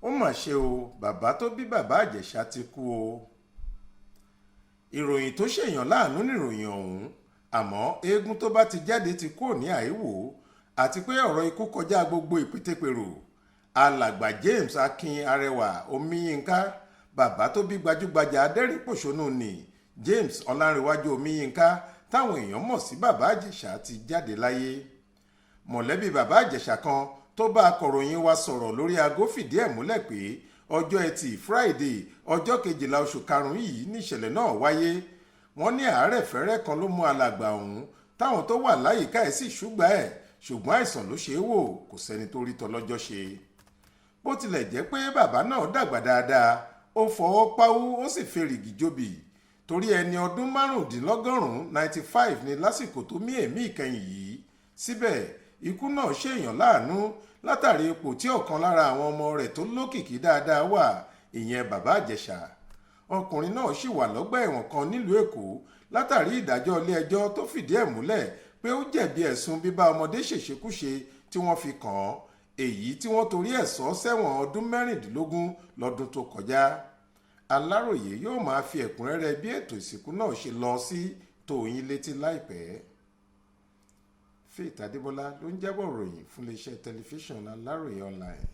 ó mà ṣe o, bàbá tó bí bàbá Ìjẹ̀ṣà ti kú o. Ìròyìn tó ṣèyàn láàánú nìròyìn ọ̀hún, àmọ́ eégún tó bá ti jáde ti kúrò ní àìwò, àti pé ọ̀rọ̀ ikú kọjá gbogbo ìpètèpèrò. Alàgbà James Akin Arẹwà Omiyinka, bàbá tó bí gbajúgbajà adẹ́rìn-pòṣónú ni James Ọlárẹ̀wájú Omiyinka táwọn èèyàn mọ̀ sí bàbá Ìjẹ̀ṣà ti jáde láyé. Mọ̀lẹ́bí bàbá Ìjẹ̀ṣà kan tó bá akọ̀ròyìn wa sọ̀rọ̀ lórí aago fìdí ẹ̀ múlẹ̀ pé ọjọ́ ẹtì Friday ọjọ́ 12 oṣù karùn-ún yìí níṣẹ̀lẹ̀ náà wáyé. Wọ́n ní àárẹ̀ fẹ́rẹ́ kan ló mú alàgbà ọ̀hún táwọn tó wà láyìíká ẹ̀ sì ṣùgbà ẹ̀, ṣùgbọ́n àìsàn ló ṣe é wò, kò sẹ́ni tó rí tọlọ́jọ́ ṣe. Bó tilẹ̀ jẹ́ pé bàbá náà dàgbà dáadáa, ó fọwọ́ páwú ó sì fèrègì jóbi torí ẹni ọdún márùndínlọ́gọ́rùn-ún 95 ni lásìkò tó mí èémí ìkẹyìn yìí. Síbẹ̀ ikú náà ṣèyàn láàánú látàrí ipò tí ọ̀kan lára àwọn ọmọ rẹ̀ tó lókìkí dáadáa wà, ìyẹn bàbá Ìjẹ̀ṣà. Ọkùnrin náà sì wà lọ́gbà ẹ̀wọ̀n kan nílùú Èkó látàrí ìdájọ́ ilé-ẹjọ́ tó fìdí ẹ̀ múlẹ̀ pé ó jẹ̀bi ẹ̀sùn bíbá ọmọdé ṣèṣekúṣe tí wọ́n fi kàn án, èyí tí wọ́n torí ẹ̀ sọ sẹ́wọ̀n ọdún 16 lọ́dún tó kọjá. Aláròyé yóò máa fi ẹ̀kúnrẹ́rẹ́ bí ètò ìsìnkú náà ṣe lọ sí tó yín létí láìpẹ́. Faith Adébọ́lá ló ń jábọ̀ ròyìn fún iléeṣẹ́ tẹlifíṣàn Aláròyé online.